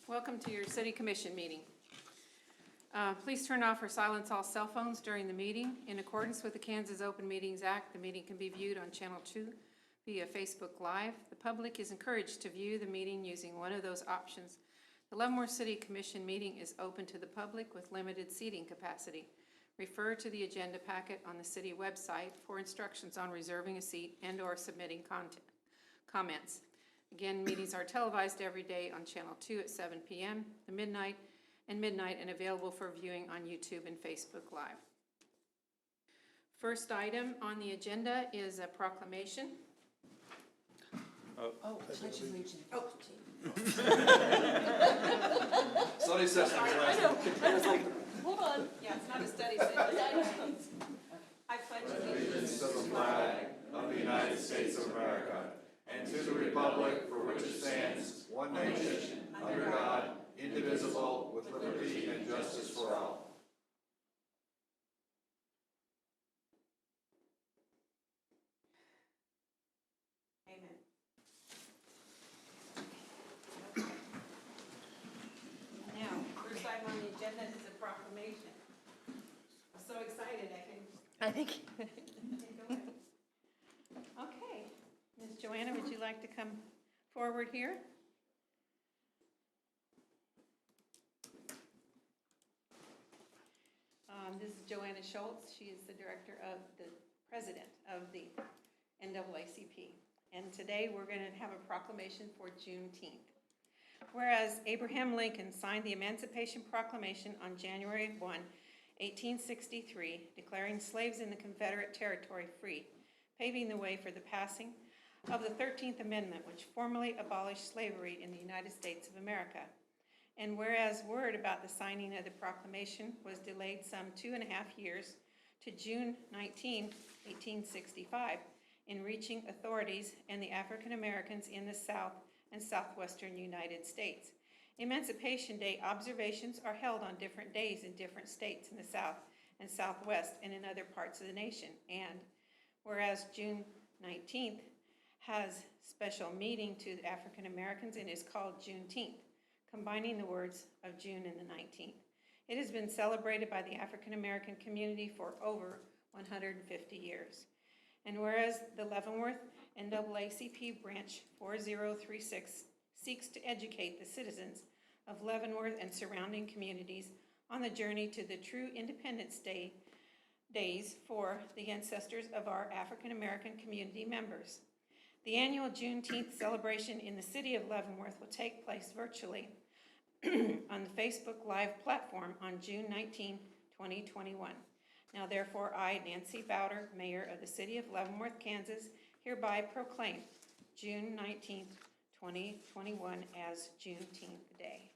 Welcome to your City Commission meeting. Please turn off or silence all cell phones during the meeting. In accordance with the Kansas Open Meetings Act, the meeting can be viewed on Channel 2 via Facebook Live. The public is encouraged to view the meeting using one of those options. The Leavenworth City Commission meeting is open to the public with limited seating capacity. Refer to the agenda packet on the city website for instructions on reserving a seat and/or submitting comments. Again, meetings are televised every day on Channel 2 at 7 p.m., midnight, and available for viewing on YouTube and Facebook Live. First item on the agenda is a proclamation. Pledge allegiance. Study session. I was like, hold on. Yeah, it's not a study session. I pledge allegiance To the flag of the United States of America and to the republic for which it stands, one nation, under God, indivisible, with liberty and justice for all. Amen. Okay. Now, first item on the agenda is a proclamation. I'm so excited I think. Go ahead. Okay. Ms. Joanna, would you like to come forward here? This is Joanna Schultz. She is the president of the NAACP. And today we're going to have a proclamation for Juneteenth. Whereas Abraham Lincoln signed the Emancipation Proclamation on January 1, 1863, declaring slaves in the Confederate territory free, paving the way for the passing of the 13th Amendment, which formally abolished slavery in the United States of America. And whereas word about the signing of the proclamation was delayed some 2.5 years to June 19, 1865, in reaching authorities and the African Americans in the South and Southwestern United States. Emancipation Day observations are held on different days in different states in the South and Southwest and in other parts of the nation. And whereas June 19th has special meaning to the African Americans and is called Juneteenth, combining the words of June and the 19th. It has been celebrated by the African American community for over 150 years. And whereas the Leavenworth NAACP Branch 4036 seeks to educate the citizens of Leavenworth and surrounding communities on the journey to the true Independence Day days for the ancestors of our African American community members. The annual Juneteenth celebration in the city of Leavenworth will take place virtually on the Facebook Live platform on June 19, 2021. Now, therefore, I, Nancy Bowder, Mayor of the City of Leavenworth, Kansas, hereby proclaim June 19, 2021 as Juneteenth Day.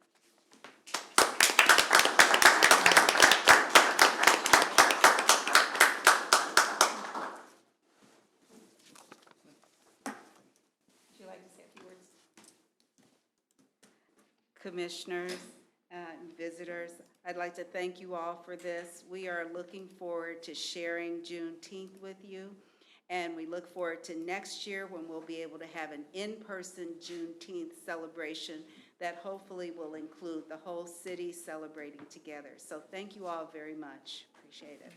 Would you like to say a few words? Commissioners and visitors, I'd like to thank you all for this. We are looking forward to sharing Juneteenth with you, and we look forward to next year when we'll be able to have an in-person Juneteenth celebration that hopefully will include the whole city celebrating together. So thank you all very much. Appreciate it.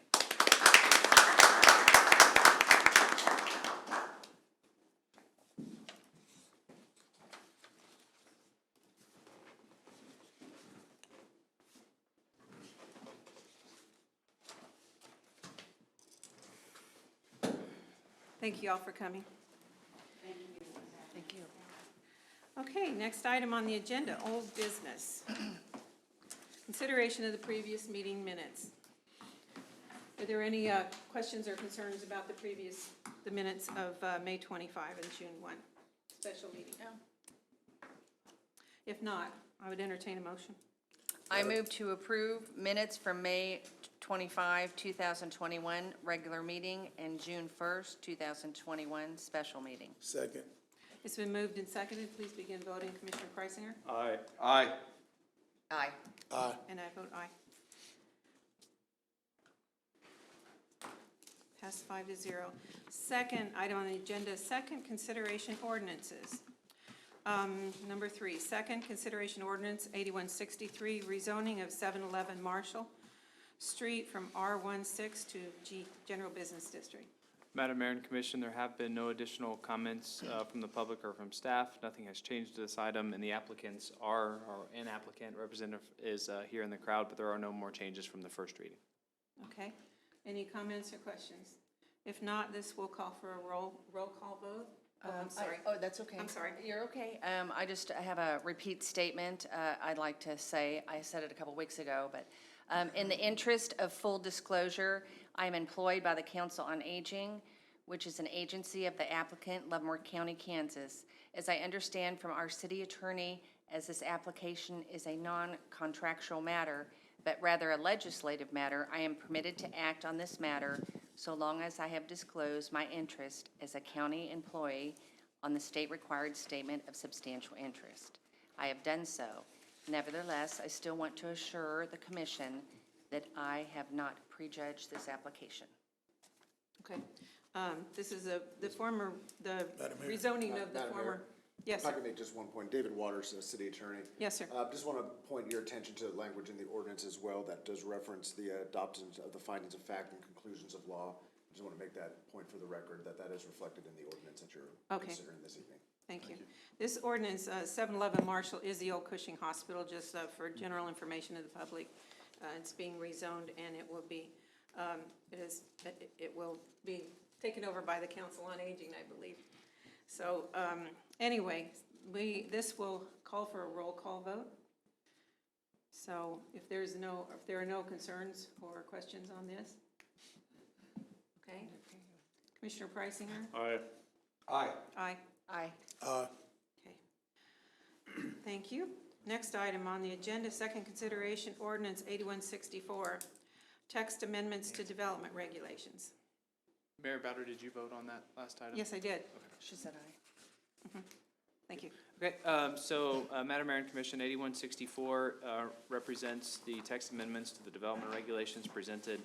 Thank you all for coming. Thank you. Thank you. Okay, next item on the agenda, old business. Consideration of the previous meeting minutes. Are there any questions or concerns about the minutes of May 25 and June 1 special meeting? No. If not, I would entertain a motion. I move to approve minutes from May 25, 2021 regular meeting and June 1st, 2021 special meeting. Second. It's been moved and seconded. Please begin voting. Commissioner Preisinger? Aye. Aye. Aye. Aye. And I vote aye. Passed 5-0. Second item on the agenda, second consideration ordinances. Number 3, second consideration ordinance 8163, rezoning of 711 Marshall Street from R16 to General Business District. Madam Mayor and Commission, there have been no additional comments from the public or from staff. Nothing has changed to this item, and the applicants or an applicant representative is here in the crowd, but there are no more changes from the first reading. Okay. Any comments or questions? If not, this will call for a roll call vote. Oh, I'm sorry. Oh, that's okay. I'm sorry. You're okay. I have a repeat statement I'd like to say. I said it a couple weeks ago, but in the interest of full disclosure, I am employed by the Council on Aging, which is an agency of the applicant, Leavenworth County, Kansas. As I understand from our city attorney, as this application is a non-contractual matter, but rather a legislative matter, I am permitted to act on this matter so long as I have disclosed my interest as a county employee on the state-required statement of substantial interest. I have done so. Nevertheless, I still want to assure the commission that I have not prejudged this application. Okay. This is the Madam Mayor. rezoning of the Madam former. Mayor. Yes, If I sir. can make just one point. David Waters, City Attorney. Yes, sir. Just want to point your attention to language in the ordinance as well that does reference the adoption of the findings of fact and conclusions of law. Just want to make that point for the record, that is reflected in the ordinance that you're Okay. considering this evening. Thank you. This ordinance, 711 Marshall, is the old Cushing Hospital, just for general information of the public. It's being rezoned, and it will be, it will be taken over by the Council on Aging, I believe. So, anyway, this will call for a roll call vote. So if there are no concerns or questions on this? Okay. Commissioner Preisinger? Aye. Aye. Aye. Aye. Okay. Thank you. Next item on the agenda, second consideration ordinance 8164, text amendments to development regulations. Mayor Bowder, did you vote on that last item? Yes, I did. She said aye. Thank you. Okay, so Madam Mayor and Commission, 8164 represents the text amendments to the development regulations presented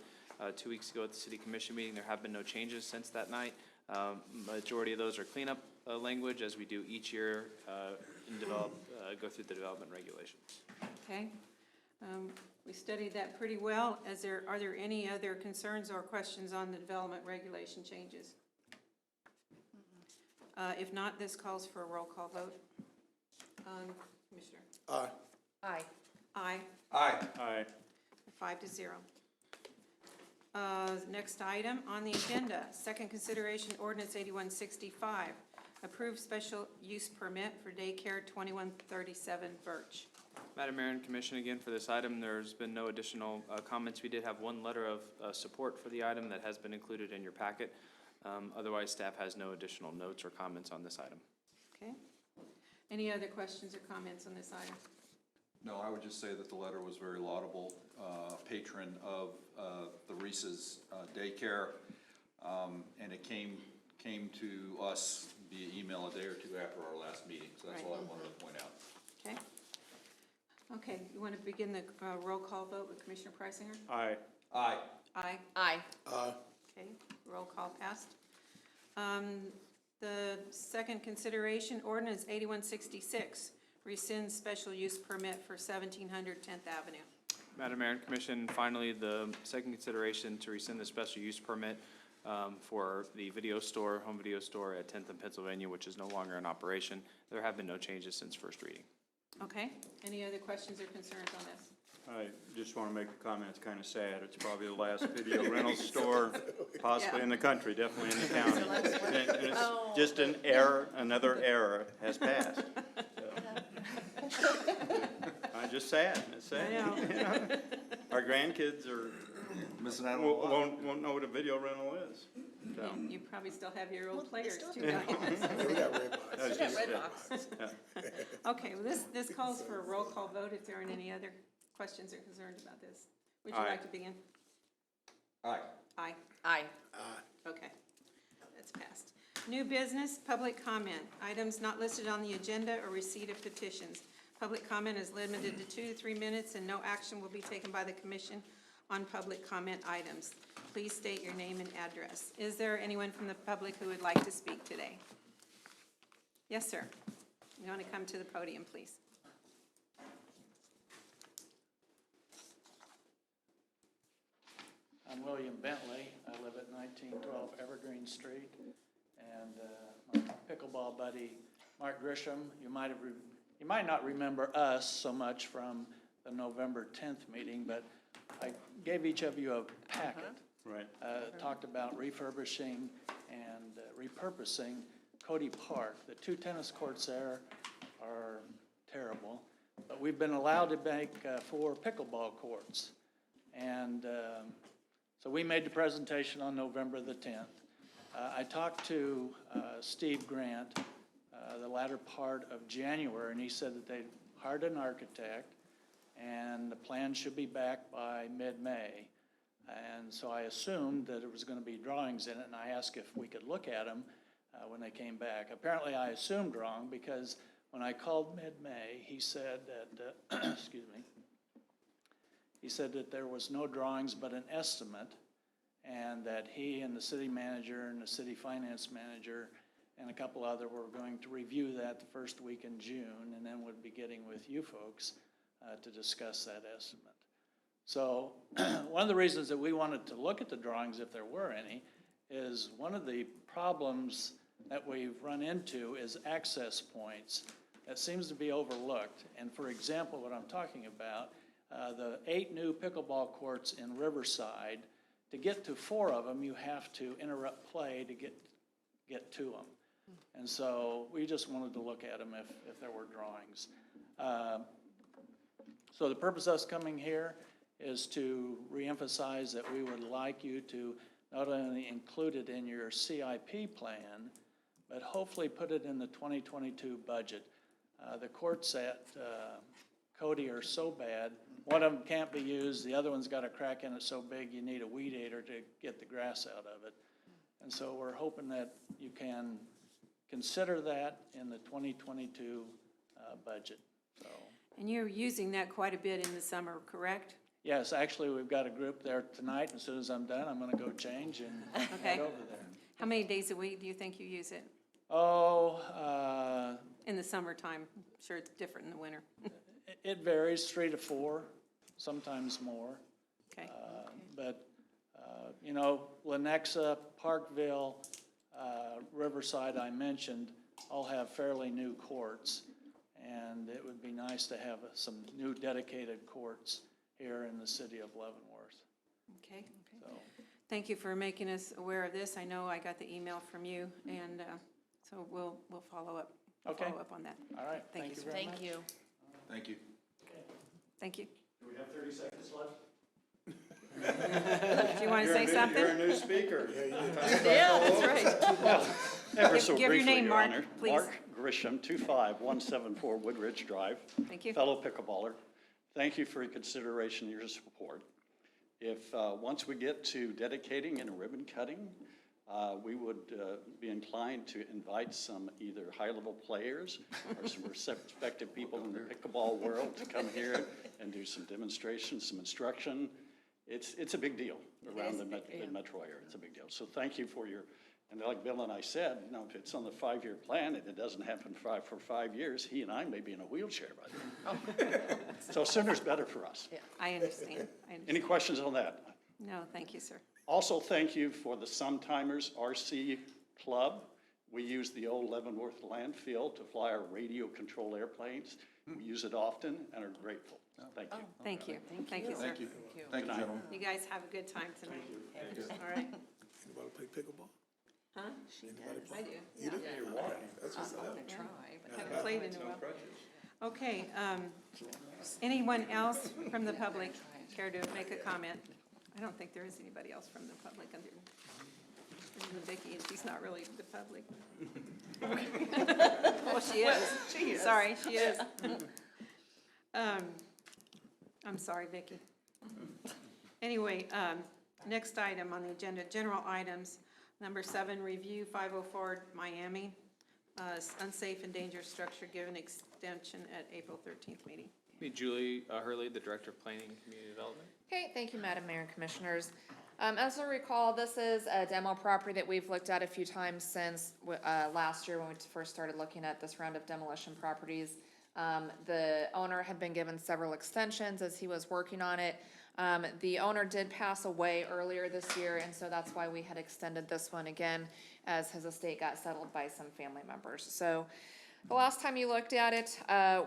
2 weeks ago at the City Commission meeting. There have been no changes since that night. Majority of those are cleanup language, as we do each year go through the development regulations. Okay. We studied that pretty well. Are there any other concerns or questions on the development regulation changes? If not, this calls for a roll call vote. Commissioner? Aye. Aye. Aye. Aye. Aye. 5-0. Next item on the agenda, second consideration ordinance 8165, approved special use permit for daycare 2137 Birch. Madam Mayor and Commission, again, for this item, there's been no additional comments. We did have one letter of support for the item that has been included in your packet. Otherwise, staff has no additional notes or comments on this item. Okay. Any other questions or comments on this item? No, I would just say that the letter was very laudable, patron of the Reese's daycare, and it came to us via email a day or two after our last meeting, so that's all I wanted to point out. Okay. Okay, you want to begin the roll call vote with Commissioner Preisinger? Aye. Aye. Aye. Aye. Okay, roll call passed. The second consideration ordinance 8166, rescind special use permit for 1700 10th Avenue. Madam Mayor and Commission, finally, the second consideration to rescind the special use permit for the home video store at 10th and Pennsylvania, which is no longer in operation. There have been no changes since first reading. Okay, any other questions or concerns on this? I just want to make a comment. It's kind of sad. It's probably the last video rental store possibly in the country, definitely in the county. And it's just an error, another error has passed. So. I'm just sad. It's sad. I know. You know? Our grandkids are Missing out on a lot. won't know what a video rental is. So. You probably still have your old players too, Yeah. don't you? We got red box. That was She got just red it. box. Yeah. Okay, well, this calls for a roll call vote if there aren't any other questions or concerns about this. Would you Aye. like to begin? Aye. Aye. Aye. Okay, that's passed. New business, public comment. Items not listed on the agenda or receipt of petitions. Public comment is limited to 2 to 3 minutes, and no action will be taken by the commission on public comment items. Please state your name and address. Is there anyone from the public who would like to speak today? Yes, sir. You want to come to the podium, please? I'm William Bentley. I live at 1912 Evergreen Street. And my pickleball buddy, Mark Grisham, you might not remember us so much from the November 10th meeting, but I gave each of you a packet. Right. Talked about refurbishing and repurposing Cody Park. The 2 tennis courts there are terrible, but we've been allowed to make 4 pickleball courts. And so we made the presentation on November the 10th. I talked to Steve Grant the latter part of January, and he said that they hired an architect, and the plan should be back by mid-May. And so I assumed that it was going to be drawings in it, and I asked if we could look at them when they came back. Apparently, I assumed wrong, because when I called mid-May, he said that, excuse me, he said that there was no drawings but an estimate, and that he and the city manager and the city finance manager and a couple other were going to review that the first week in June, and then would be getting with you folks to discuss that estimate. So one of the reasons that we wanted to look at the drawings, if there were any, is one of the problems that we've run into is access points that seems to be overlooked. And for example, what I'm talking about, the 8 new pickleball courts in Riverside, to get to 4 of them, you have to interrupt play to get to them. And so we just wanted to look at them if there were drawings. So the purpose of us coming here is to reemphasize that we would like you to not only include it in your CIP plan, but hopefully put it in the 2022 budget. The courts at Cody are so bad, one of them can't be used, the other one's got a crack in it so big you need a weed eater to get the grass out of it. And so we're hoping that you can consider that in the 2022 budget. So. And you're using that quite a bit in the summer, correct? Yes, actually, we've got a group there tonight. As soon as I'm done, I'm going to go change and Okay. head over there. How many days a week do you think you use it? Oh, In the summertime? I'm sure it's different in the winter. it varies, 3 to 4, sometimes more. Okay. But, you know, Lenexa, Parkville, Riverside, I mentioned, all have fairly new courts. And it would be nice to have some new dedicated courts here in the city of Leavenworth. Okay. So, Thank you for making us aware of this. I know I got the email from you, and so we'll follow up. Okay. Follow up on that. all right, Thank thank you, you very much. Thank you. Thank you. Thank you. Do we have 30 seconds left? Do you want to say You're a something? new speaker. Yeah, that's right. Ever so Give your briefly, name, Your Mark, Honor. please. Mark Grisham, 25174 Woodridge Drive. Thank you. Fellow pickleballer. Thank you for your consideration and your support. If, once we get to dedicating and ribbon cutting, we would be inclined to invite some either high-level players or some respected people in the pickleball world to come here and do some demonstrations, some instruction. It's a big deal around the metro area. It's a big deal. So thank you for your, and like Bill and I said, you know, if it's on the 5-year plan and it doesn't happen for 5 years, he and I may be in a wheelchair by then. So sooner's better for us. I understand. Any questions on that? No, thank you, sir. Also, thank you for the Sometimers RC Club. We use the old Leavenworth landfill to fly our radio-controlled airplanes. We use it often and are grateful. Thank you. Thank you. Thank you, sir. Thank you. Thank you, gentlemen. You guys have a good time tonight. All right. Anybody play pickleball? Huh? She does. I do. You do? That's what's up. Haven't played in a while. Okay, anyone else from the public care to make a comment? I don't think there is anybody else from the public other than Vicki, and she's not really the public. Well, she is. She is. Sorry, she is. I'm sorry, Vicki. Anyway, next item on the agenda, general items. Number 7, review 504 Miami, unsafe and dangerous structure given extension at April 13th meeting. Me, Julie Hurley, the Director of Planning and Community Development. Okay, thank you, Madam Mayor and Commissioners. As I recall, this is a demo property that we've looked at a few times since last year when we first started looking at this round of demolition properties. The owner had been given several extensions as he was working on it. The owner did pass away earlier this year, and so that's why we had extended this one again, as his estate got settled by some family members. So the last time you looked at it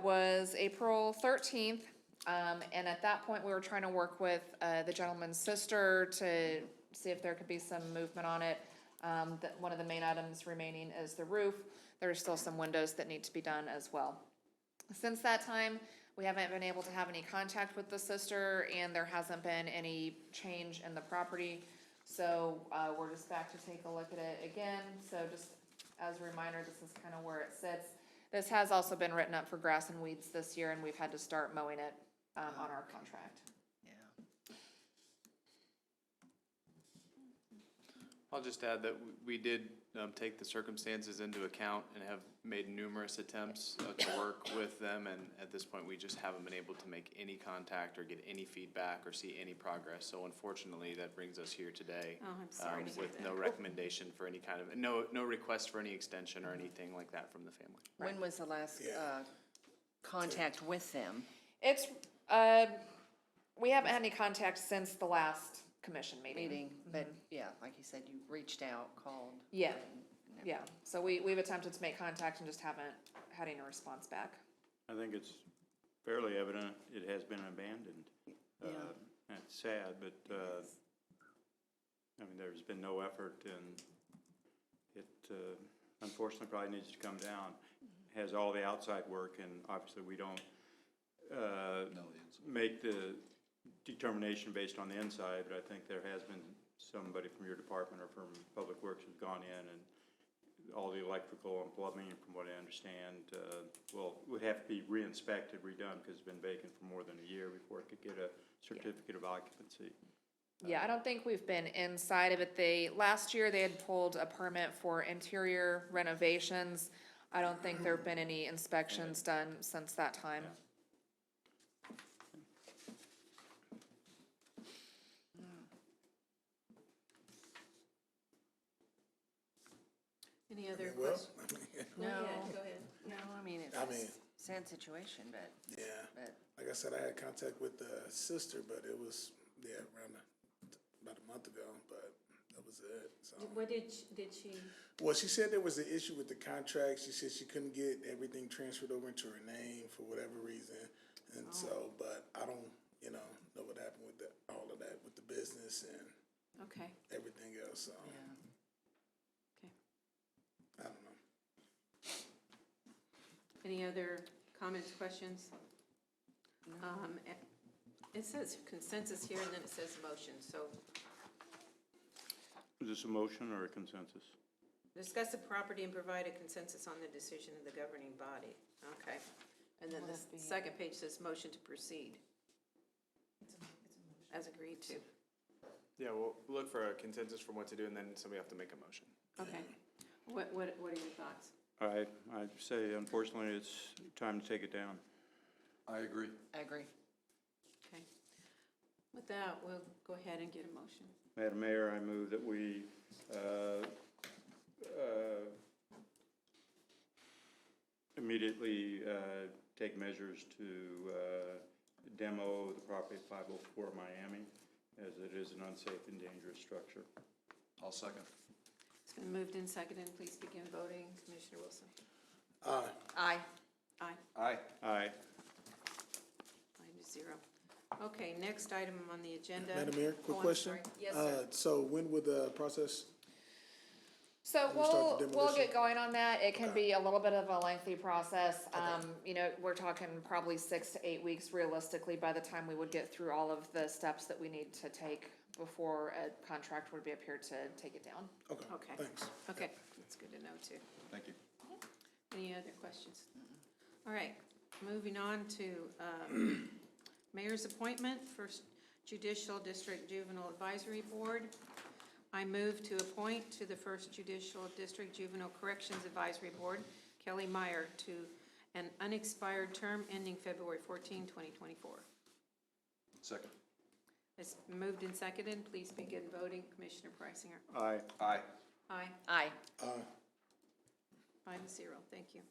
was April 13th. And at that point, we were trying to work with the gentleman's sister to see if there could be some movement on it. One of the main items remaining is the roof. There are still some windows that need to be done as well. Since that time, we haven't been able to have any contact with the sister, and there hasn't been any change in the property. So we're just back to take a look at it again. So just as a reminder, this is kind of where it sits. This has also been written up for grass and weeds this year, and we've had to start mowing it on our contract. Yeah. I'll just add that we did take the circumstances into account and have made numerous attempts to work with them, and at this point, we just haven't been able to make any contact or get any feedback or see any progress. So unfortunately, that brings us here today. Oh, I'm sorry to hear with that. no recommendation for any kind of, no request for any extension or anything like that from the family. When was the last contact with them? It's, we haven't had any contact since the last commission meeting. But yeah, like you said, you reached out, called. Yeah, yeah. So we've attempted to make contact and just haven't had any response back. I think it's fairly evident it has been abandoned. Yeah. That's sad, but, I mean, there's been no effort, and it, unfortunately probably needs to come down. Has all the outside work, and obviously we don't, make the determination based on the inside, but I think there has been somebody from your department or from Public Works who's gone in, and all the electrical and plumbing, from what I understand, would have to be re-inspected, redone, because it's been vacant for more than a year before it could get a certificate of occupancy. Yeah, I don't think we've been inside of it. Last year, they had pulled a permit for interior renovations. I don't think there've been any inspections done since that time. Any other Well, questions? No, Go ahead. no, I mean, it's I a mean- sad situation, but, yeah, but, like I said, I had contact with the sister, but it was, around about a month ago, but that was it, so. What did she, Well, she said there was an issue with the contract. She said she couldn't get everything transferred over into her name for whatever reason. And so, but I don't, know what happened with all of that with the business and okay, everything else, so. okay. I don't know. Any other comments, questions? It says consensus here, and then it says motion, so Is this a motion or a consensus? discuss the property and provide a consensus on the decision of the governing body. Okay. And then the second page says motion to proceed. As agreed to. Yeah, we'll look for a consensus for what to do, and then somebody have to make a motion. Okay. What are your thoughts? I say unfortunately it's time to take it down. I agree. I agree. Okay. With that, we'll go ahead and get a motion. Madam Mayor, I move that we, immediately, take measures to, demo the property at 504 Miami, as it is an unsafe and dangerous structure. I'll second. It's been moved and seconded. Please begin voting. Commissioner Wilson. Aye. Aye. Aye. Aye. 5-0. Okay, next item on the agenda. Madam Mayor, quick Oh, I'm question. sorry. Yes, sir. So when would the process? So We'll start the we'll demolition? get going on that. It can be a little bit of a lengthy process. We're talking probably 6 to 8 weeks realistically by the time we would get through all of the steps that we need to take before a contract would be appeared to take it down. Okay, Okay. thanks. Okay, that's good to know too. Thank you. Any other questions? All right, moving on to mayor's appointment, First Judicial District Juvenile Advisory Board. I move to appoint to the First Judicial District Juvenile Corrections Advisory Board, Kelly Meyer, to an unexpired term ending February 14, 2024. Second. It's moved and seconded. Please begin voting. Commissioner Preisinger. Aye. Aye. Aye. Aye. 5-0. Thank you.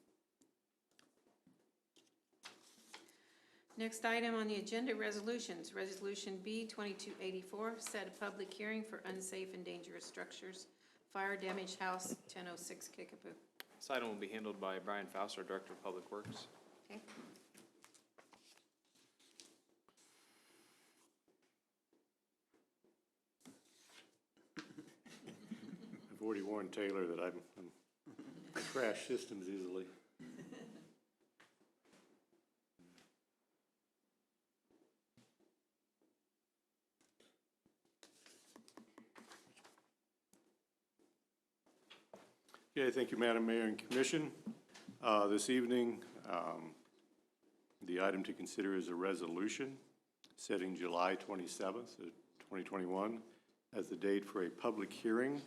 Next item on the agenda, resolutions. Resolution B 2284, set a public hearing for unsafe and dangerous structures, fire damaged house, 1006 Kickapoo. This item will be handled by Brian Faust, our Director of Public Works. Okay. I've already warned Taylor that I crash systems easily. Okay, thank you, Madam Mayor and Commission. This evening, the item to consider is a resolution setting July 27th, 2021 as the date for a public hearing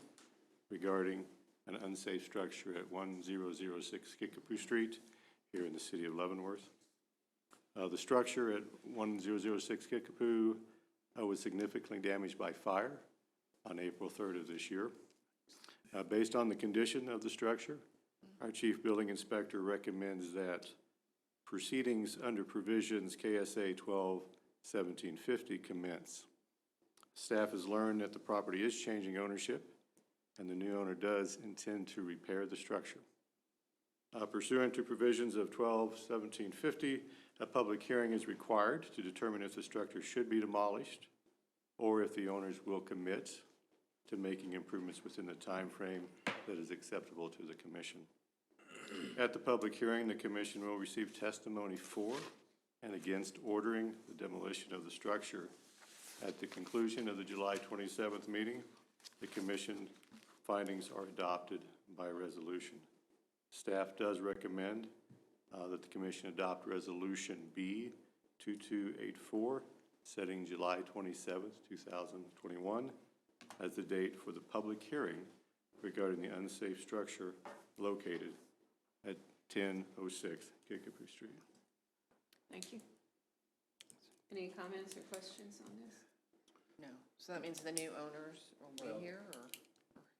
regarding an unsafe structure at 1006 Kickapoo Street here in the city of Leavenworth. The structure at 1006 Kickapoo was significantly damaged by fire on April 3rd of this year. Based on the condition of the structure, our chief building inspector recommends that proceedings under provisions KSA 12-1750 commence. Staff has learned that the property is changing ownership, and the new owner does intend to repair the structure. Pursuant to provisions of 12-1750, a public hearing is required to determine if the structure should be demolished or if the owners will commit to making improvements within the time frame that is acceptable to the commission. At the public hearing, the commission will receive testimony for and against ordering the demolition of the structure. At the conclusion of the July 27th meeting, the commission findings are adopted by resolution. Staff does recommend that the commission adopt Resolution B 2284, setting July 27th, 2021 as the date for the public hearing regarding the unsafe structure located at 1006 Kickapoo Street. Thank you. Any comments or questions on this? No. So that means the new owners will be here, or?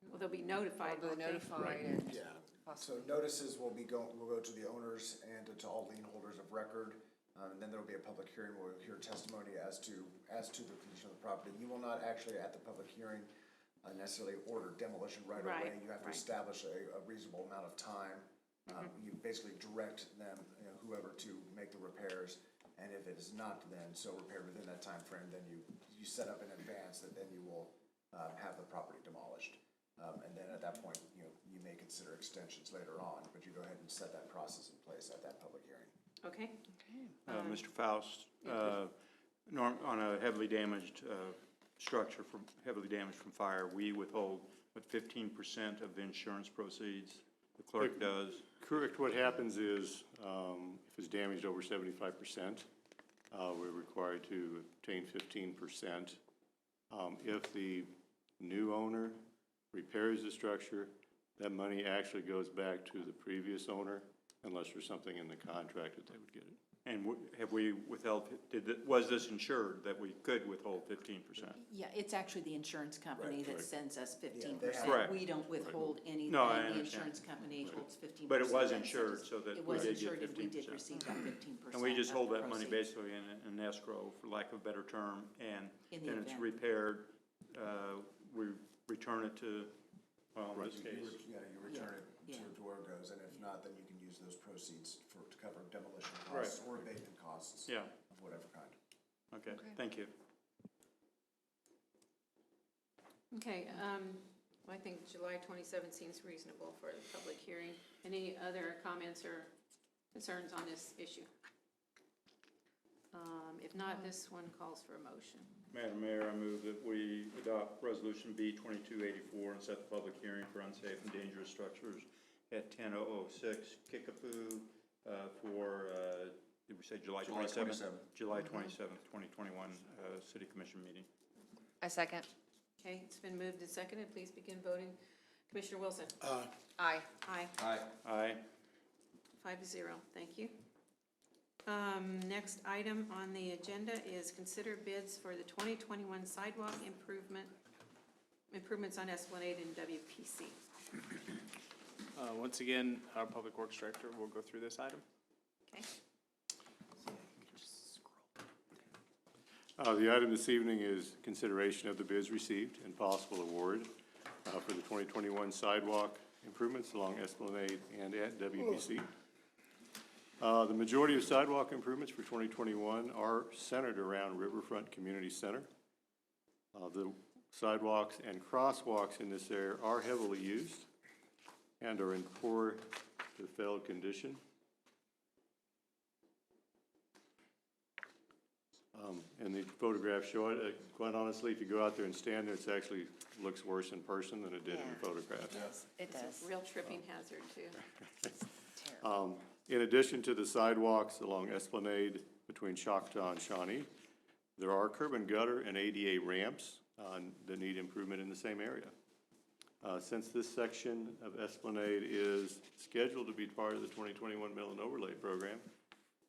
Well, they'll be notified. Or won't they? they're notified and Yeah, so possibly. notices will go to the owners and to all lien holders of record. And then there'll be a public hearing where we'll hear testimony as to the condition of the property. You will not actually, at the public hearing, necessarily order demolition right away. Right, You have to right. establish a reasonable amount of time. You basically direct them, whoever, to make the repairs. And if it is not then so repaired within that time frame, then you set up in advance that then you will have the property demolished. And then at that point, you may consider extensions later on, but you go ahead and set that process in place at that public hearing. Okay. Mr. Faust, on a heavily damaged structure, heavily damaged from fire, we withhold, 15% of the insurance proceeds? The clerk does? Correct. What happens is, if it's damaged over 75%, we're required to obtain 15%. If the new owner repairs the structure, that money actually goes back to the previous owner, unless there's something in the contract that they would get it. And have we withheld, was this insured that we could withhold 15%? Yeah, it's actually the insurance company that sends us 15%. Correct. We don't withhold anything. No, I The understand. insurance company holds 15%. But it was That insured, sends us- so that It we was did get insured, and we did 15%. receive that 15%. And we just of hold the that money proceeds. basically in escrow, for lack of a better term, and In the then it's event. repaired, we return it to, well, in this You case. return it Yeah. to where it goes, and if not, then you can use those proceeds to cover demolition costs or abatement costs Yeah, of whatever kind. okay, thank you. Okay, I think July 27 seems reasonable for the public hearing. Any other comments or concerns on this issue? If not, this one calls for a motion. Madam Mayor, I move that we adopt Resolution B 2284 and set the public hearing for unsafe and dangerous structures at 1006 Kickapoo for, did we say July 27th? July 27th, 2021, City Commission meeting. I second. Okay, it's been moved and seconded. Please begin voting. Commissioner Wilson? Aye. Aye. Aye. Aye. 5-0. Thank you. Next item on the agenda is consider bids for the 2021 sidewalk improvements on Esplanade and WPC. Once again, our Public Works Director will go through this item. Okay. The item this evening is consideration of the bids received and possible award for the 2021 sidewalk improvements along Esplanade and at WPC. The majority of sidewalk improvements for 2021 are centered around Riverfront Community Center. The sidewalks and crosswalks in this area are heavily used and are in poor to failed condition. And the photographs show it. Quite honestly, if you go out there and stand there, it actually looks worse in person than it did in the photographs. It It's does. a real tripping hazard, too. Terrible. In addition to the sidewalks along Esplanade between Choctaw and Shawnee, there are curb and gutter and ADA ramps that need improvement in the same area. Since this section of Esplanade is scheduled to be part of the 2021 Mill and Overlay program,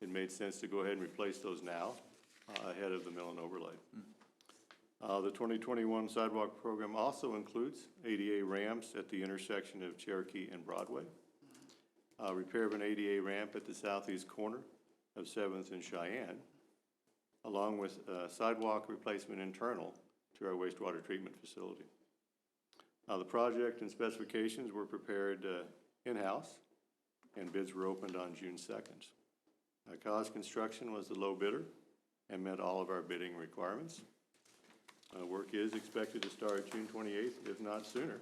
it made sense to go ahead and replace those now ahead of the Mill and Overlay. The 2021 sidewalk program also includes ADA ramps at the intersection of Cherokee and Broadway, repair of an ADA ramp at the southeast corner of 7th and Cheyenne, along with sidewalk replacement internal to our wastewater treatment facility. The project and specifications were prepared in-house, and bids were opened on June 2nd. Cause Construction was the low bidder and met all of our bidding requirements. Work is expected to start June 28th, if not sooner,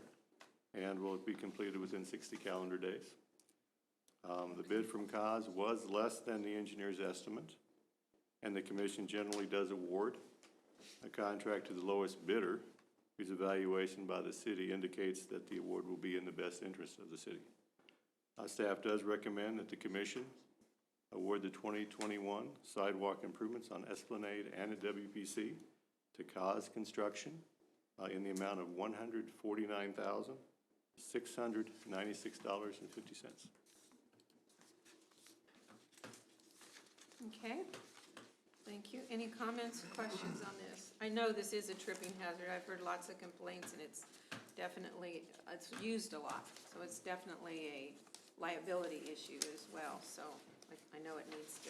and will be completed within 60 calendar days. The bid from Cause was less than the engineer's estimate, and the commission generally does award a contract to the lowest bidder, whose evaluation by the city indicates that the award will be in the best interest of the city. Staff does recommend that the commission award the 2021 sidewalk improvements on Esplanade and at WPC to Cause Construction in the amount of $149,696.50. Okay, thank you. Any comments or questions on this? I know this is a tripping hazard. I've heard lots of complaints, and it's definitely, it's used a lot. So it's definitely a liability issue as well. So I know it needs to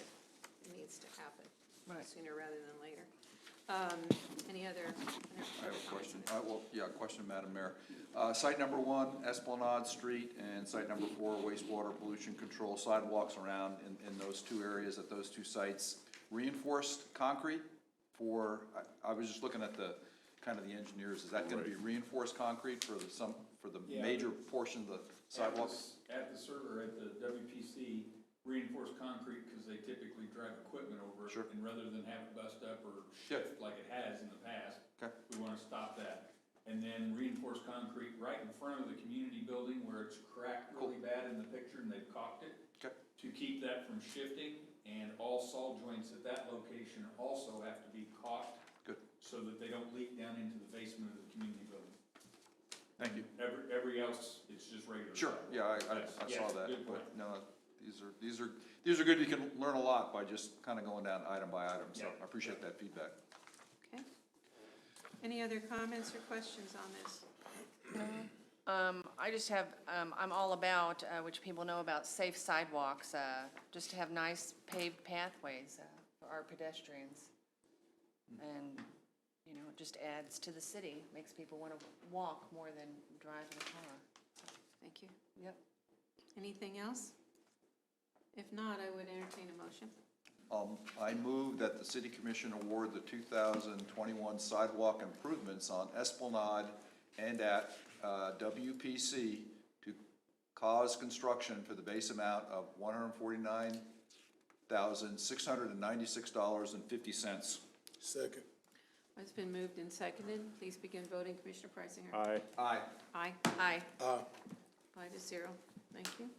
happen sooner rather than later. Any other? I have a question. Question, Madam Mayor. Site number 1, Esplanade Street, and site number 4, wastewater pollution control sidewalks around in those two areas at those two sites. Reinforced concrete for, I was just looking at the, kind of the engineers, is that gonna be reinforced concrete for the major portion of the sidewalks? At the WPC, reinforced concrete, because they typically drive equipment over it. Sure. And rather than have it bust up or shift like it has in the past, we want to stop that. And then reinforced concrete right in front of the community building where it's cracked really bad in the picture and they've caulked it. To keep that from shifting, and all saw joints at that location also have to be caulked. So that they don't leak down into the basement of the community building. Thank you. Every else, it's just regular. Sure, sidewalk. I saw that, Good but point. no, these are good. You can learn a lot by just kind of going down item by item, so I appreciate that feedback. Okay. Any other comments or questions on this? I just have, I'm all about, which people know about, safe sidewalks, just to have nice paved pathways for our pedestrians. And, you know, it just adds to the city, makes people want to walk more than drive in a car. Thank you. Yep. Anything else? If not, I would entertain a motion. I move that the City Commission award the 2021 sidewalk improvements on Esplanade and at WPC to Cause Construction for the base amount of $149,696.50. Second. It's been moved and seconded. Please begin voting. Commissioner Preisinger. Aye. Aye. Aye. Aye. 5-0. Thank you.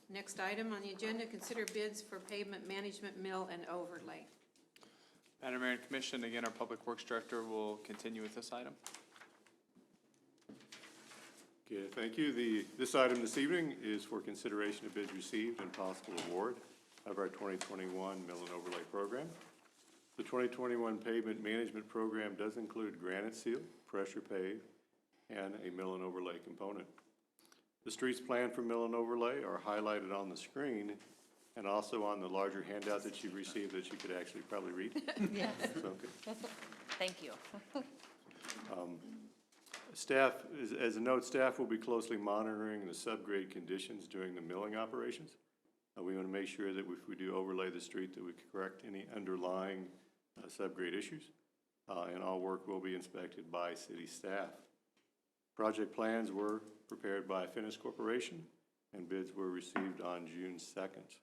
Next item on the agenda, consider bids for pavement management mill and overlay. Madam Mayor and Commission, again, our Public Works Director will continue with this item. Okay, thank you. This item this evening is for consideration of bids received and possible award of our 2021 mill and overlay program. The 2021 pavement management program does include granite seal, pressure pave, and a mill and overlay component. The streets planned for mill and overlay are highlighted on the screen and also on the larger handout that you received that you could actually probably read. Yes. So, okay. Thank you. Staff, as a note, staff will be closely monitoring the subgrade conditions during the milling operations. We want to make sure that if we do overlay the street, that we correct any underlying subgrade issues, and all work will be inspected by city staff. Project plans were prepared by Finnis Corporation, and bids were received on June 2nd.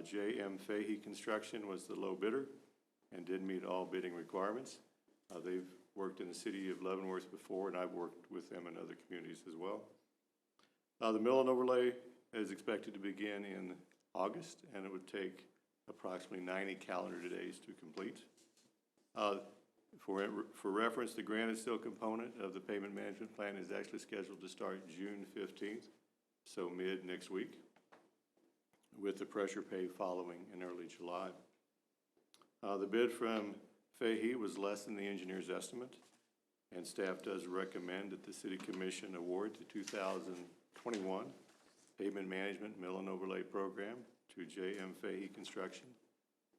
J.M. Fahey Construction was the low bidder and did meet all bidding requirements. They've worked in the city of Leavenworth before, and I've worked with them in other communities as well. The mill and overlay is expected to begin in August, and it would take approximately 90 calendar days to complete. For reference, the granite seal component of the pavement management plan is actually scheduled to start June 15th, so mid next week, with the pressure pave following in early July. The bid from Fahey was less than the engineer's estimate, and staff does recommend that the City Commission award the 2021 Pavement Management Mill and Overlay Program to J.M. Fahey Construction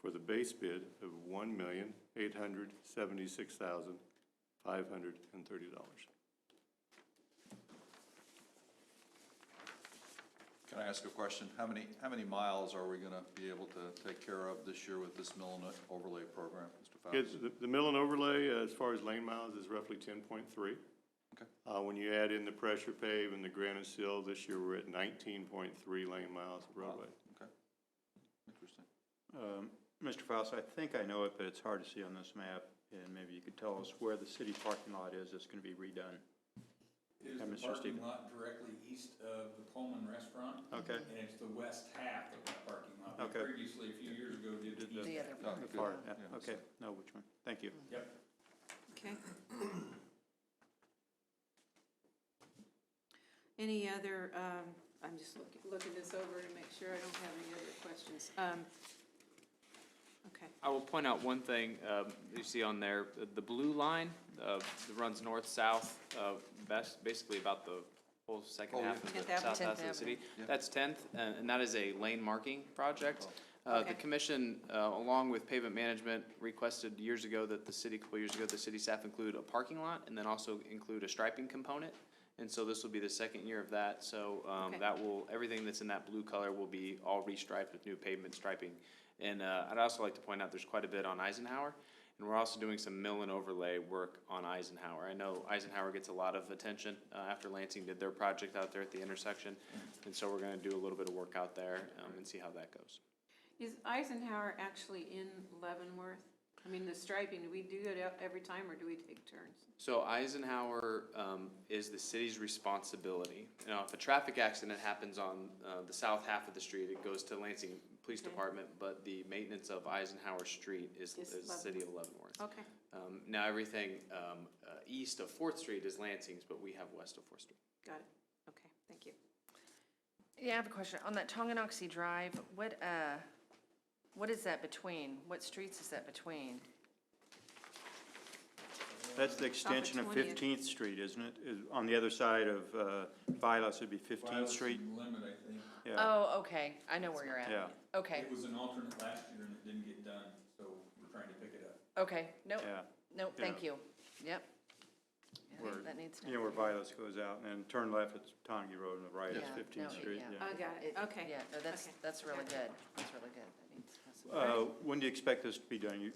for the base bid of $1,876,530. Can I ask a question? How many miles are we going to be able to take care of this year with this mill and overlay program, Mr. Fowles? The mill and overlay, as far as lane miles, is roughly 10.3. Okay. When you add in the pressure pave and the granite seal, this year we're at 19.3 lane miles of roadway. Okay. Interesting. Mr. Faust, I think I know it, but it's hard to see on this map, and maybe you could tell us where the city parking lot is that's going to be redone. It is the parking lot directly east of the Coleman Restaurant. Okay. And it's the west half of that parking lot. We Okay. previously, a few years ago, did the east The half. other Oh, The good. far, yeah, Yeah, okay, know which one. Thank you. Yep. Okay. Any other, I'm just looking this over to make sure I don't have any other questions. Okay. I will point out one thing, you see on there, the blue line, that runs north-south, basically about the whole second Oh, half of Tenth the Avenue. south half of 10th the city. Yeah. That's 10th, and that is a lane marking project. Okay. The commission, along with pavement management, requested years ago that the city, a couple years ago, the city staff include a parking lot and then also include a striping component. And so this will be the second year of that, so Okay. that will, everything that's in that blue color will be all restriped with new pavement striping. And I'd also like to point out, there's quite a bit on Eisenhower, and we're also doing some mill and overlay work on Eisenhower. I know Eisenhower gets a lot of attention after Lansing did their project out there at the intersection, and so we're gonna do a little bit of work out there and see how that goes. Is Eisenhower actually in Leavenworth? I mean, the striping, do we do it every time or do we take turns? So Eisenhower is the city's responsibility. Now, if a traffic accident happens on the south half of the street, it goes to Lansing Police Okay. Department, but the maintenance of Eisenhower Street is Is the city of Leavenworth. Okay, Now, everything east of Fourth Street is Lansing's, but we have west of Fourth Street. got it. Okay, thank you. Yeah, I have a question. On that Tonganoxie Drive, what is that between? What streets is that between? That's the extension of 20th. 15th Street, isn't it? On the other side of Vilas would be 15th Street? Limit, I think. Yeah, Oh, okay, I know where you're at. yeah, Okay, It was an alternate last year and it didn't get done, so we're trying to pick it up. okay, nope, yeah. nope, thank you. Yep. Yeah, Where- that needs to. You know where Vilas goes out, and then turn left, it's Tongi Road, and the right is Yeah, 15th no, Street, yeah. yeah. I got it, okay. Yeah, no, that's, Okay. that's really Okay. good. That's really good. That needs When do you expect this to be done?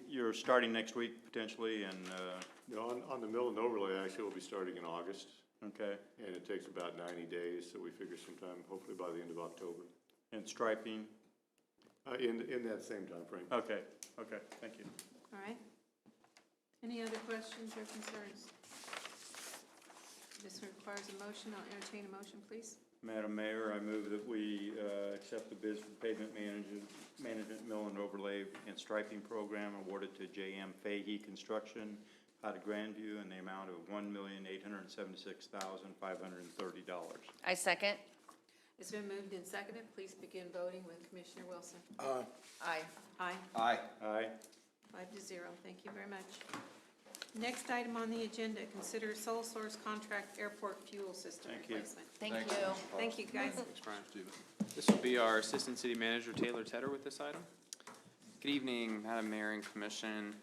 You're starting next week potentially, and, On the mill and overlay, actually, we'll be starting in August, okay, and it takes about 90 days, so we figure sometime, hopefully by the end of October, and striping? in that same timeframe. Okay, thank you. All right. Any other questions or concerns? This requires a motion. I'll entertain a motion, please. Madam Mayor, I move that we accept the bids for pavement management mill and overlay and striping program awarded to J.M. Fahey Construction out of Grandview in the amount of $1,876,530. I second. It's been moved and seconded. Please begin voting with Commissioner Wilson. Aye. Aye. Aye. Aye. 5-0. Thank you very much. Next item on the agenda, consider sole source contract airport fuel system Thank you. replacement. Thank Thanks. you. Thank you, guys. Thanks, Brian. This will be our Assistant City Manager, Taylor Tedder, with this item. Good evening, Madam Mayor and Commission.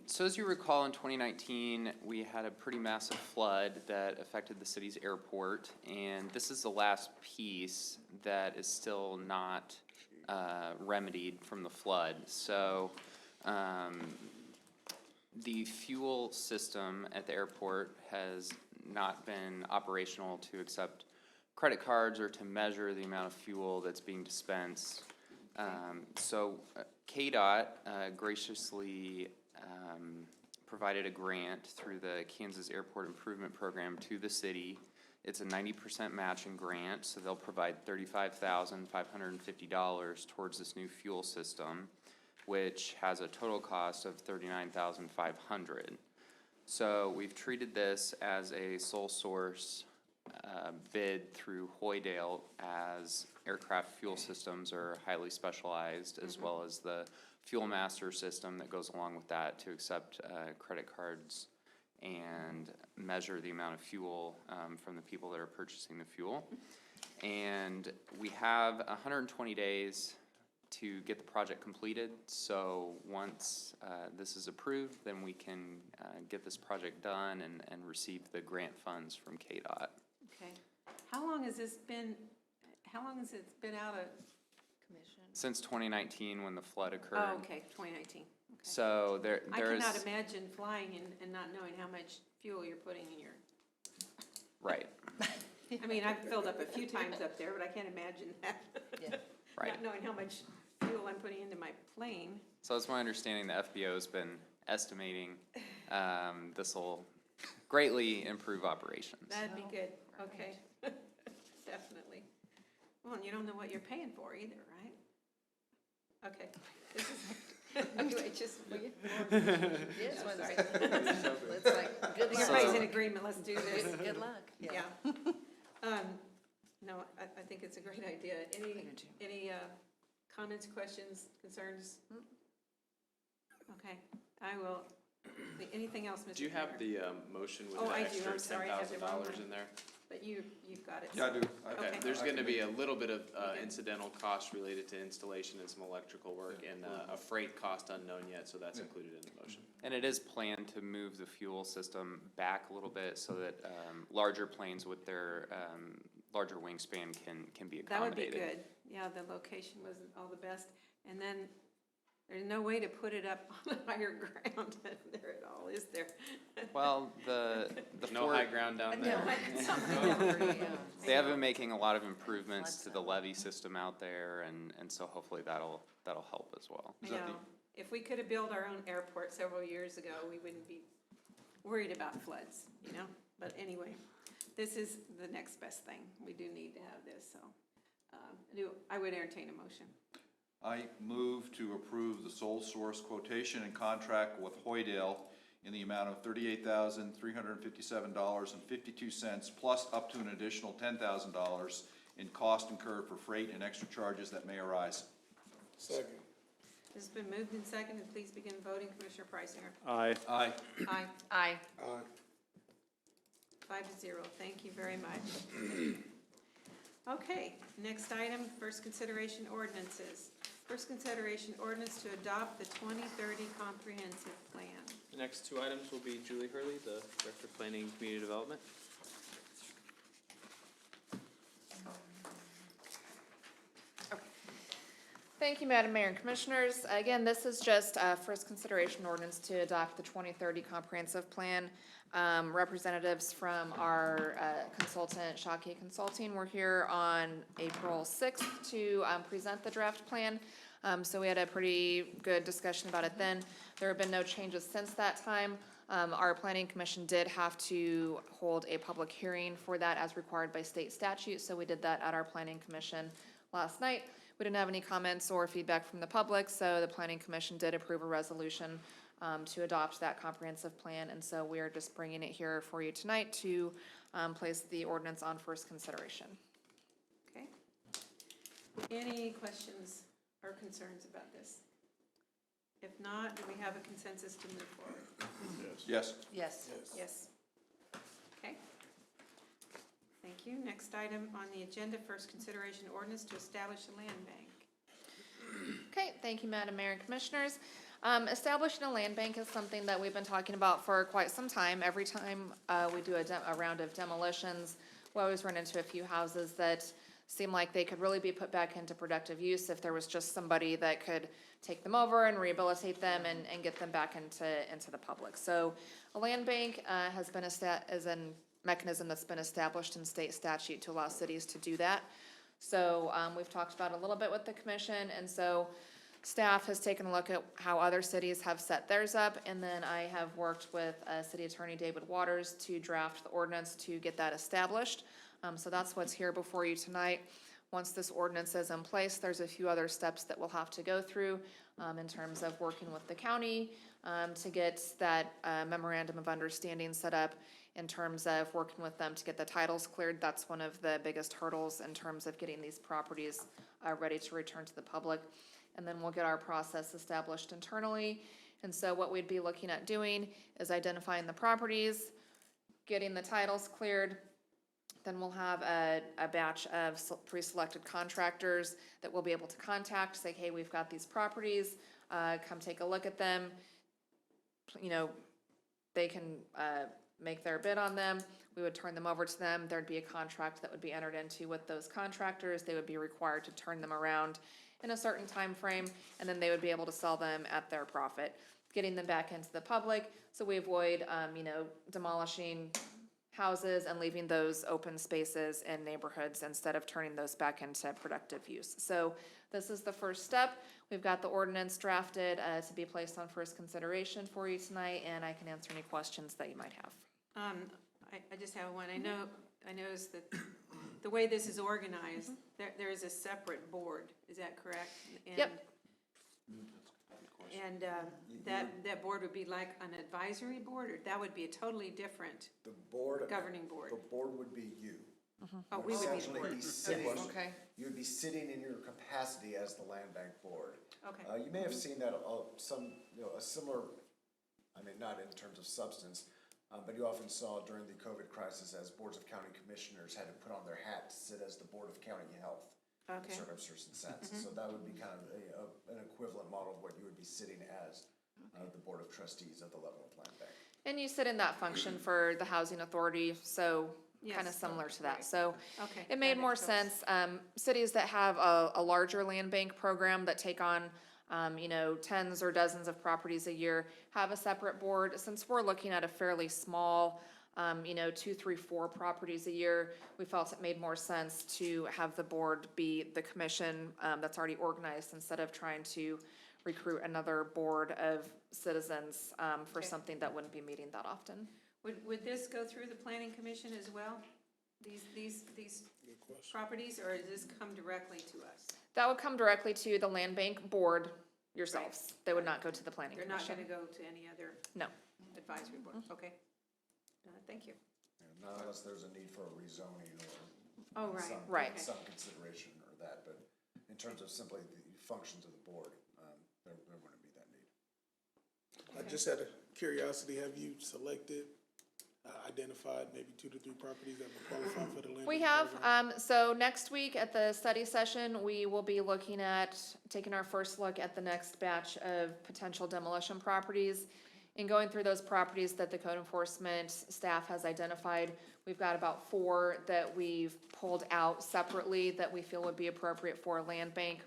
So as you recall, in 2019, we had a pretty massive flood that affected the city's airport, and this is the last piece that is still not remedied from the flood. So the fuel system at the airport has not been operational to accept credit cards or to measure the amount of fuel that's being dispensed. So KDOT graciously provided a grant through the Kansas Airport Improvement Program to the city. It's a 90% matching grant, so they'll provide $35,550 towards this new fuel system, which has a total cost of $39,500. So we've treated this as a sole source bid through Hoydale, as aircraft fuel systems are highly specialized, as well as the Fuel Master system that goes along with that to accept credit cards and measure the amount of fuel from the people that are purchasing the fuel. And we have 120 days to get the project completed. So once this is approved, then we can get this project done and receive the grant funds from KDOT. Okay. How long has it been out of commission? Since 2019, when the flood occurred. Oh, okay, 2019. Okay. So there I is. cannot imagine flying and not knowing how much fuel you're putting in your, Right, I mean, I've filled up a few times up there, but I can't imagine that. right. Not knowing how much fuel I'm putting into my plane. So it's my understanding the FBO's been estimating this will greatly improve operations. That'd be good, okay. Definitely. Well, and you don't know what you're paying for either, right? Okay. This is, anyway, just, Yes, I'm well, sorry. it's like, good Everybody's luck. in agreement, let's do this. Good luck. Yeah. No, I think it's a great idea. Any comments, questions, concerns? Okay, I will, anything else, Mr. Mayor? Do you have the motion with Oh, the I do. extra I'm sorry, I had the wrong $10,000 one. in there? But you've got it. Yeah, I do. Okay. There's gonna be a little bit of incidental cost related to installation and some electrical work, and a freight cost unknown yet, so that's included in the motion. And it is planned to move the fuel system back a little bit so that larger planes with their larger wingspan can be That would be accommodated. good. Yeah, the location wasn't all the best. And then there's no way to put it up on higher ground there at all, is there? Well, the No Fort- high ground down there. They have been making a lot of improvements to the levee system out there, and so hopefully that'll help as well. I know. If we could have built our own airport several years ago, we wouldn't be worried about floods, you know? But anyway, this is the next best thing. We do need to have this, so I would entertain a motion. I move to approve the sole source quotation and contract with Hoydale in the amount of $38,357.52, plus up to an additional $10,000 in cost incurred for freight and extra charges that may arise. Second. This has been moved and seconded. Please begin voting. Commissioner Preisinger. Aye. Aye. Aye. Aye. 5-0. Thank you very much. Okay, next item, first consideration ordinances. First consideration ordinance to adopt the 2030 comprehensive plan. The next two items will be Julie Hurley, the Director of Planning and Community Development. Thank you, Madam Mayor and Commissioners. Again, this is just a first consideration ordinance to adopt the 2030 comprehensive plan. Representatives from our consultant, Shockey Consulting, were here on April 6th to present the draft plan. So we had a pretty good discussion about it then. There have been no changes since that time. Our Planning Commission did have to hold a public hearing for that as required by state statute, so we did that at our Planning Commission last night. We didn't have any comments or feedback from the public, so the Planning Commission did approve a resolution to adopt that comprehensive plan, and so we are just bringing it here for you tonight to place the ordinance on first consideration. Any questions or concerns about this? If not, do we have a consensus to move forward? Yes. Yes. Yes. Okay. Thank you. Next item on the agenda, first consideration ordinance to establish a land bank. Okay, thank you, Madam Mayor and Commissioners. Establishing a land bank is something that we've been talking about for quite some time. Every time we do a round of demolitions, we always run into a few houses that seem like they could really be put back into productive use if there was just somebody that could take them over and rehabilitate them and get them back into the public. So a land bank has been is a mechanism that's been established in state statute to allow cities to do that. So we've talked about it a little bit with the commission, and so staff has taken a look at how other cities have set theirs up, and then I have worked with City Attorney David Waters to draft the ordinance to get that established. So that's what's here before you tonight. Once this ordinance is in place, there's a few other steps that we'll have to go through in terms of working with the county to get that memorandum of understanding set up, in terms of working with them to get the titles cleared. That's one of the biggest hurdles in terms of getting these properties ready to return to the public. And then we'll get our process established internally. And so what we'd be looking at doing is identifying the properties, getting the titles cleared. Then we'll have a batch of pre-selected contractors that we'll be able to contact, say, hey, we've got these properties, come take a look at them. You know, they can make their bid on them. We would turn them over to them. There'd be a contract that would be entered into with those contractors. They would be required to turn them around in a certain time frame, and then they would be able to sell them at their profit, getting them back into the public. So we avoid, demolishing houses and leaving those open spaces in neighborhoods instead of turning those back into productive use. So this is the first step. We've got the ordinance drafted to be placed on first consideration for you tonight, and I can answer any questions that you might have. I just have one. I noticed that the way this is organized, there is a separate board. Is that correct? And, Yep. And that board would be like an advisory board, or that would be a totally different The board. governing board? The board would be you. Oh, we would be the Essentially board. be sitting, Okay. you would be sitting in your capacity as the land bank board. Okay. You may have seen that a similar, I mean, not in terms of substance, but you often saw during the COVID crisis as boards of county commissioners had to put on their hat to sit as the board of county health. Okay. In sort of certain sense. So that would be kind of an equivalent model of what you would be sitting as the board of trustees at the level of land bank. And you sit in that function for the housing authority, so kind of Yes. similar to that. Right. So Okay. it made That more makes sense. sense. Cities that have a larger land bank program that take on, tens or dozens of properties a year have a separate board. Since we're looking at a fairly small, 2, 3, 4 properties a year, we felt it made more sense to have the board be the commission that's already organized instead of trying to recruit another board of citizens for Okay. something that wouldn't be meeting that often. Would this go through the planning commission as well? These Good question. properties, or does this come directly to us? That would come directly to the land bank board yourselves. They would not go to the planning They're not commission. gonna go to any other No. advisory board? Okay. Thank you. And not unless there's a need for a rezoning Oh, or right. some, Right. some consideration or that, but in terms of simply the functions of the board, there wouldn't be that need. I just had a curiosity, have you selected, identified maybe 2 to 3 properties that would qualify for the land We bank have, program? so next week at the study session, we will be looking at, taking our first look at the next batch of potential demolition properties. In going through those properties that the code enforcement staff has identified, we've got about 4 that we've pulled out separately that we feel would be appropriate for a land bank.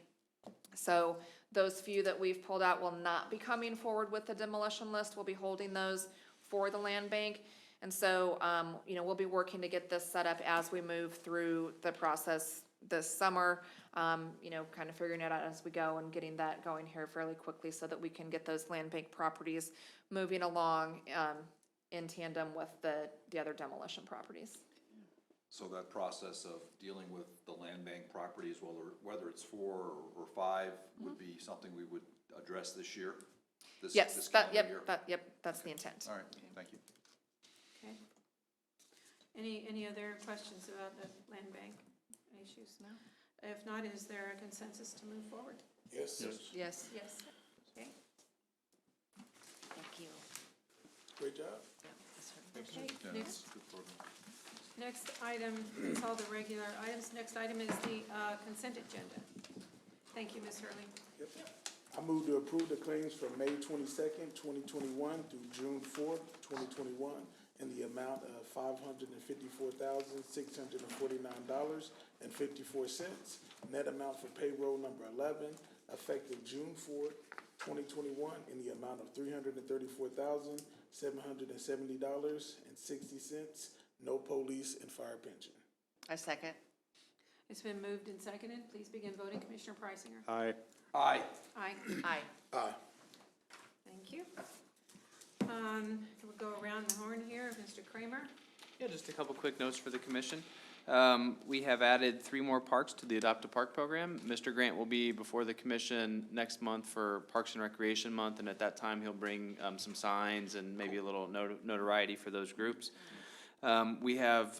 So those few that we've pulled out will not be coming forward with the demolition list. We'll be holding those for the land bank. And so, we'll be working to get this set up as we move through the process this summer, kind of figuring it out as we go and getting that going here fairly quickly so that we can get those land bank properties moving along in tandem with the other demolition properties. So that process of dealing with the land bank properties, whether it's 4 or 5, would be something we would address this year? This Yes, calendar year? that's the intent. All right, thank you. Okay. Any other questions about the land bank issues? No? If not, is there a consensus to move forward? Yes, Yes. Yes. Okay, Thank you. great job. okay, next item, it's all the regular items. Next item is the consent agenda. Thank you, Ms. Hurley. I move to approve the claims from May 22nd, 2021 through June 4th, 2021 in the amount of $554,649.54. Net amount for payroll number 11, effective June 4th, 2021 in the amount of $334,770.60. No police and fire pension. I second. It's been moved and seconded. Please begin voting. Commissioner Preisinger? Aye. Aye. Aye. Aye. Aye. Thank you. We'll go around the horn here. Mr. Kramer? Yeah, just a couple quick notes for the commission. We have added 3 more parks to the Adopt a Park program. Mr. Grant will be before the commission next month for Parks and Recreation Month, and at that time, he'll bring some signs and maybe a little notoriety for those groups. We have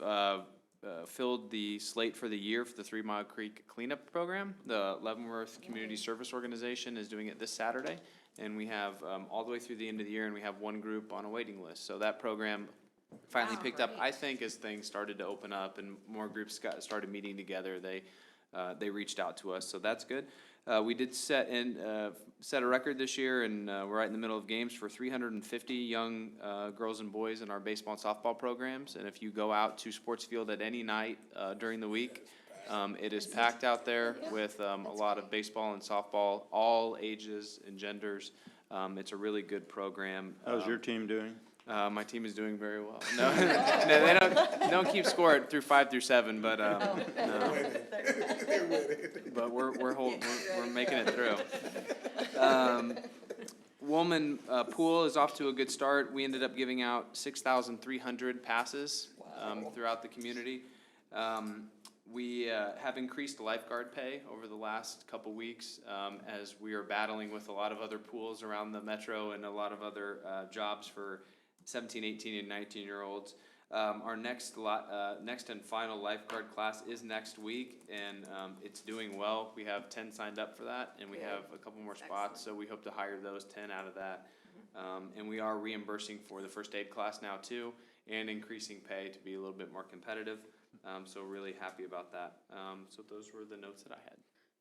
filled the slate for the year for the 3 Mile Creek Cleanup Program. The Leavenworth Community Service Organization is doing it this Saturday, and we have all the way through the end of the year, and we have 1 group on a waiting list. So that program finally picked up, I think, as things started to open up and more groups started meeting together. They reached out to us, so that's good. We did set a record this year, and we're right in the middle of games for 350 young girls and boys in our baseball and softball programs. And if you go out to Sports Field at any night during the week, it is packed out there with a lot of baseball and softball, all ages and genders. It's a really good program. How's your team doing? My team is doing very well. No, no, they don't keep score through 5 through 7, but no. But we're making it through. Woolman Pool is off to a good start. We ended up giving out 6,300 passes throughout the community. We have increased lifeguard pay over the last couple weeks as we are battling with a lot of other pools around the metro and a lot of other jobs for 17, 18, and 19-year-olds. Our next and final lifeguard class is next week, and it's doing well. We have 10 signed up for that, and we have a couple more spots, so we hope to hire those 10 out of that. And we are reimbursing for the first aid class now too, and increasing pay to be a little bit more competitive. So really happy about that. So those were the notes that I had.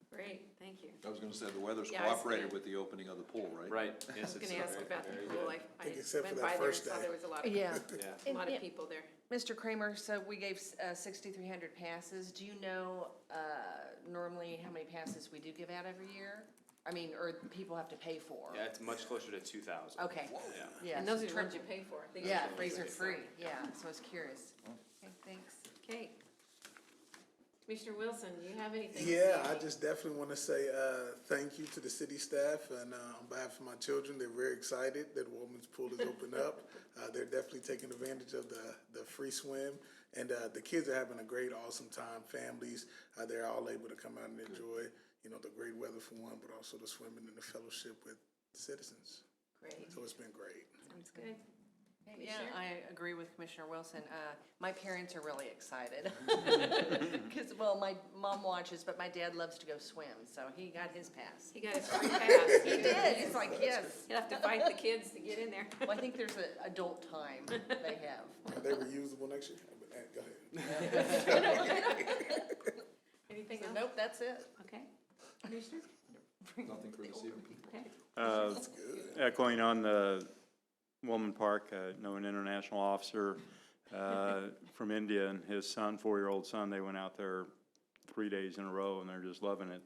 Great, thank you. I was gonna say, the weather's Yeah, I was cooperated gonna- with the opening of the pool, right? Right, I yes, was it's gonna ask very- about the very pool. good. I Except went for by that there and first saw day. there was a lot of, Yeah. Yeah. a lot of people there. Mr. Kramer, so we gave 6,300 passes. Do you know normally how many passes we do give out every year? I mean, or people have to pay for? Yeah, it's much closer to 2,000. Okay. Yeah. Yeah, And those so are the ones you pay for. These Yeah, are these are free. free, yeah, so I was curious. Okay, thanks. Okay. Commissioner Wilson, do you have anything? to Yeah, say? I just definitely want to say thank you to the city staff, and on behalf of my children, they're very excited that Woman's Pool is opened up. They're definitely taking advantage of the free swim, and the kids are having a great, awesome time. Families, they're all able to come out and enjoy, the great weather for one, but also the swimming and the fellowship with citizens. Great, So it's been great. sounds good. Yeah, I agree with Commissioner Wilson. My parents are really excited. Because, well, my mom watches, but my dad loves to go swim, so he got his pass. He got his free pass. He did, he's like, yes. You'll have to fight the kids to get in there. Well, I think there's an adult time they have. Are they reusable next year? Go ahead. Anything So, else? nope, that's it. Okay. Commissioner? Nothing for this evening. Okay. Echoing on the Woolman Park, I know an international officer from India and his son, 4-year-old son, they went out there 3 days in a row and they're just loving it.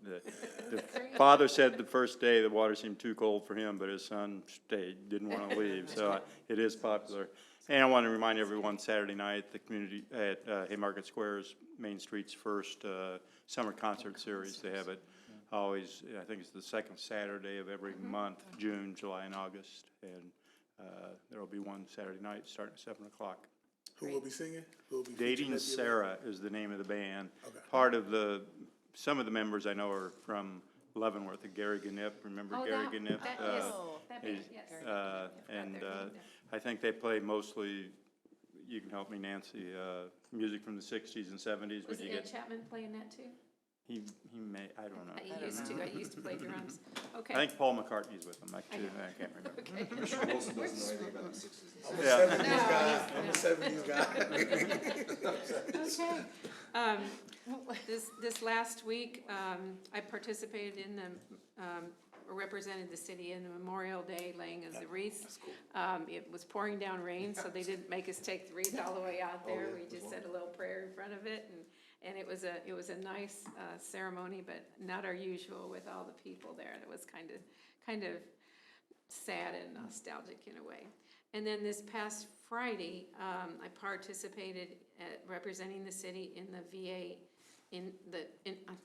The father said the first day the water seemed too cold for him, but his son stayed, didn't want to leave, so it is popular. And I want to remind everyone, Saturday night, the community at Haymarket Square's Main Street's first summer concert series. They have it always, I think it's the second Saturday of every month, June, July, and August. And there'll be one Saturday night starting at 7 o'clock. Who will be singing? Who will be featured Dating at the event? Sarah is the name of the band. Okay. Part of some of the members I know are from Leavenworth, Gary Gannip, remember Oh, Gary that- Gannip? that- yes, that band, yes. And Forgot their name. I think they play mostly, you can help me, Nancy, music from the 60s and 70s. Was Would you Ed get? Chapman playing that too? He may, I don't know. I used to play drums. Okay. I think Paul McCartney's with him, I can't remember. Okay. Commissioner Wilson doesn't know anything about the sixties. I'm a 70s guy. Okay. This last week, I participated in the, represented the city in the Memorial Day laying of the wreaths. It was pouring down rain, so they didn't make us take the wreath all the way out there. We just said a little prayer in front of it, and it was a nice ceremony, but not our usual with all the people there. It was kind of sad and nostalgic in a way. And then this past Friday, I participated at representing the city in the VA,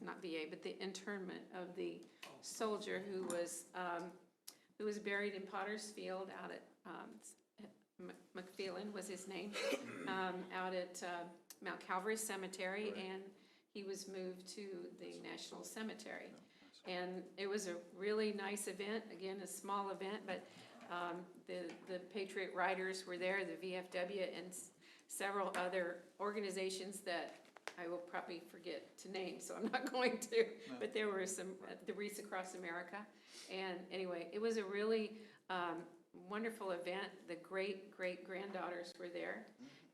not VA, but the internment of the soldier who was buried in Potter's Field out at, McPhelan was his name, out at Mount Calvary Cemetery, and he was moved to the National Cemetery. And it was a really nice event, again, a small event, but the Patriot Riders were there, the VFW, and several other organizations that I will probably forget to name, so I'm not going to. But there were some, the Wreaths Across America. And anyway, it was a really wonderful event. The great-great-granddaughters were there.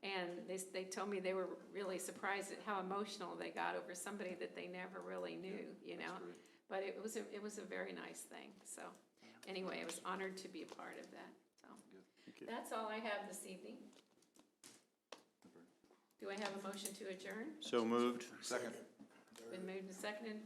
And they told me they were really surprised at how emotional they got over somebody that they never really knew, you know. But it was a very nice thing. So anyway, I was honored to be a part of that. So that's all I have this evening. Do I have a motion to adjourn? So moved. Second. Been moved and seconded.